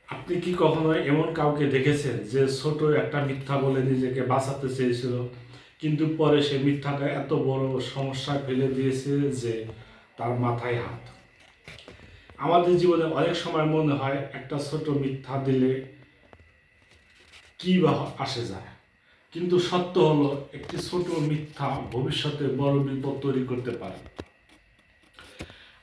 আপনি কি কখনো এমন কাউকে দেখেছেন যে ছোট একটা মিথ্যা বলে নিজেকে বাঁচাতে চেয়েছিল, কিন্তু পরে সে মিথ্যাটা এত বড় সমস্যায় ফেলে দিয়েছে যে তার মাথায় হাত? আমাদের জীবনে অনেক সময় মনে হয় একটা ছোট মিথ্যা দিলে কি বা আসে যায়, কিন্তু সত্য হলো একটি ছোট মিথ্যা ভবিষ্যতে বড় বিপদ তৈরি করতে পারে।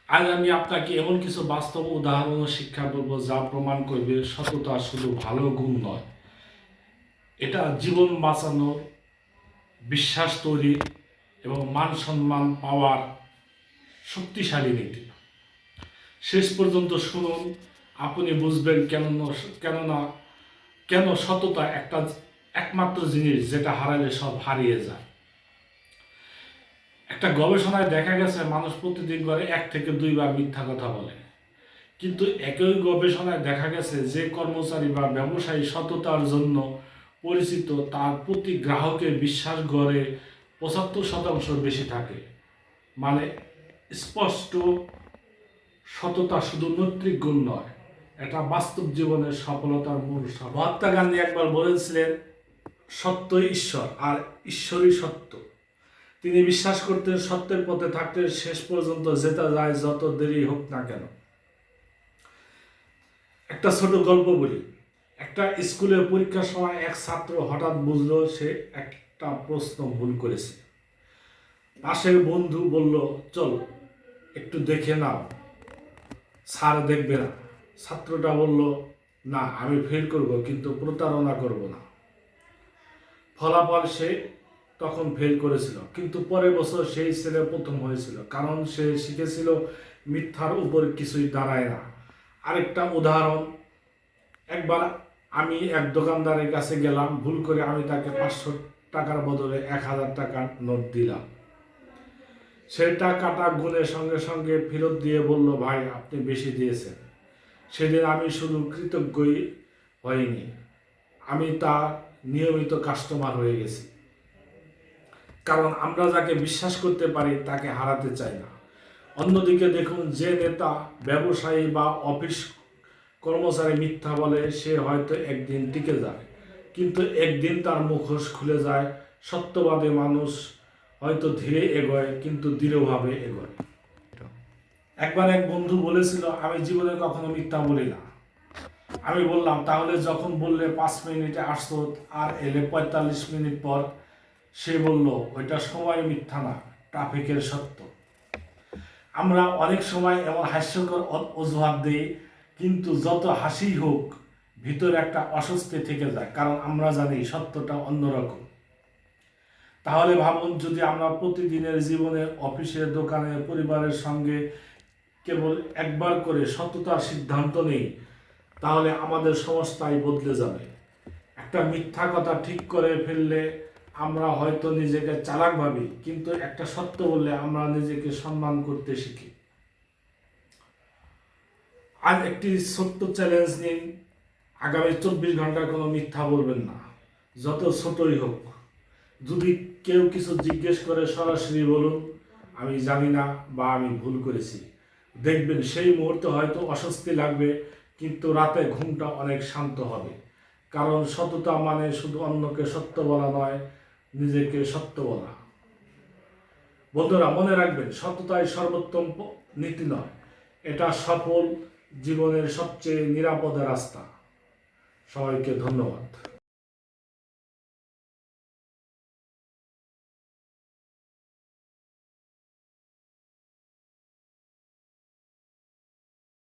আজ আমি আপনাকে এমন কিছু বাস্তব উদাহরণ ও শিক্ষা বলবো যা প্রমাণ করবে সততা শুধু ভালো গুণ নয়, এটা জীবন বাঁচানোর, বিশ্বাস তৈরি এবং মান সম্মান পাওয়ার শক্তিশালী নীতি। শেষ পর্যন্ত শুনুন, আপনি বুঝবেন কেননা কেন সততা একটা একমাত্র জিনিস যেটা হারালে সব হারিয়ে যায়। একটা গবেষণায় দেখা গেছে মানুষ প্রতিদিন করে 1 থেকে 2 বার মিথ্যা কথা বলে, কিন্তু একই গবেষণায় দেখা গেছে যে কর্মচারী বা ব্যবসায়ী সততার জন্য পরিচিত তার প্রতি গ্রাহকের বিশ্বাস গড়ে 75% বেশি থাকে। মানে স্পষ্ট সততা শুধু নৈতিক গুণ নয়, এটা বাস্তব জীবনের সফলতার মূল। মহাত্মা গান্ধী একবার বলেছিলেন, সত্যই ঈশ্বর আর ঈশ্বরই সত্য। তিনি বিশ্বাস করতেন সত্যের পথে থাকতে শেষ পর্যন্ত যেটা যায় যত দেরি হোক না কেন। একটা ছোট গল্প বলি। একটা স্কুলের পরীক্ষার সময় এক ছাত্র হঠাৎ বুঝলো সে একটা প্রশ্ন ভুল করেছে। পাশের বন্ধু বলল, চল একটু দেখে নাও, স্যার দেখবে না। ছাত্রটা বলল, না, আমি ফেল করব, কিন্তু প্রতারণা করব না। ফলাফল সে তখন ফেল করেছিল, কিন্তু পরের বছর সেই ছেলে প্রথম হয়েছিল, কারণ সে শিখেছিল মিথ্যার উপর কিছুই দাঁড়ায় না। আরেকটা উদাহরণ, একবার আমি এক দোকানদারের কাছে গেলাম, ভুল করে আমি তাকে 500 টাকার বদলে 1000 টাকার নোট দিলাম। সে টাকাটা গুণের সঙ্গে সঙ্গে ফেরত দিয়ে বলল, ভাই আপনি বেশি দিয়েছেন। সেদিন আমি শুধু কৃতজ্ঞই হইনি, আমি তার নিয়মিত কাস্টমার হয়ে গেছি। কারণ আমরা যাকে বিশ্বাস করতে পারি তাকে হারাতে চাই না। অন্যদিকে দেখুন, যে নেতা, ব্যবসায়ী বা অফিস কর্মচারী মিথ্যা বলে সে হয়তো একদিন টিকে যায়, কিন্তু একদিন তার মুখোশ খুলে যায়। সত্যবাদী মানুষ হয়তো ধীরে এগোয়, কিন্তু দৃঢ়ভাবে এগোয়। একবার এক বন্ধু বলেছিল, আমি জীবনে কখনো মিথ্যা বলি না। আমি বললাম, তাহলে যখন বললে 5 মিনিটে আসতো আর এলে 45 মিনিট পর? সে বলল, ওইটা সময় মিথ্যা না, ট্রাফিকের সত্য। আমরা অনেক সময় এমন হাস্যকর অজুহাত দিই, কিন্তু যত হাসি হোক ভিতরে একটা অস্বস্তি থেকে যায়, কারণ আমরা জানি সত্যটা অন্যরকম। তাহলে ভাবুন, যদি আমরা প্রতিদিনের জীবনে, অফিসে, দোকানে, পরিবারের সঙ্গে কেবল একবার করে সততার সিদ্ধান্ত নেই, তাহলে আমাদের সমাজটাই বদলে যাবে। একটা মিথ্যা কথা ঠিক করে ফেললে আমরা হয়তো নিজেকে চালাক ভাবি, কিন্তু একটা সত্য বললে আমরা নিজেকে সম্মান করতে শিখি। আজ একটি ছোট্ট চ্যালেঞ্জ নিন, আগামী 24 ঘন্টায় কোনো মিথ্যা বলবেন না, যত ছোটই হোক। যদি কেউ কিছু জিজ্ঞেস করে সরাসরি বলুন, আমি জানি না বা আমি ভুল করেছি। দেখবেন সেই মুহূর্তে হয়তো অস্বস্তি লাগবে, কিন্তু রাতে ঘুমটা অনেক শান্ত হবে। কারণ সততা মানে শুধু অন্যকে সত্য বলা নয়, নিজেকে সত্য বলা। বন্ধুরা, মনে রাখবেন, সততাই সর্বোত্তম নীতি নয়, এটা সফল জীবনের সবচেয়ে নিরাপদ রাস্তা। সবাইকে ধন্যবাদ।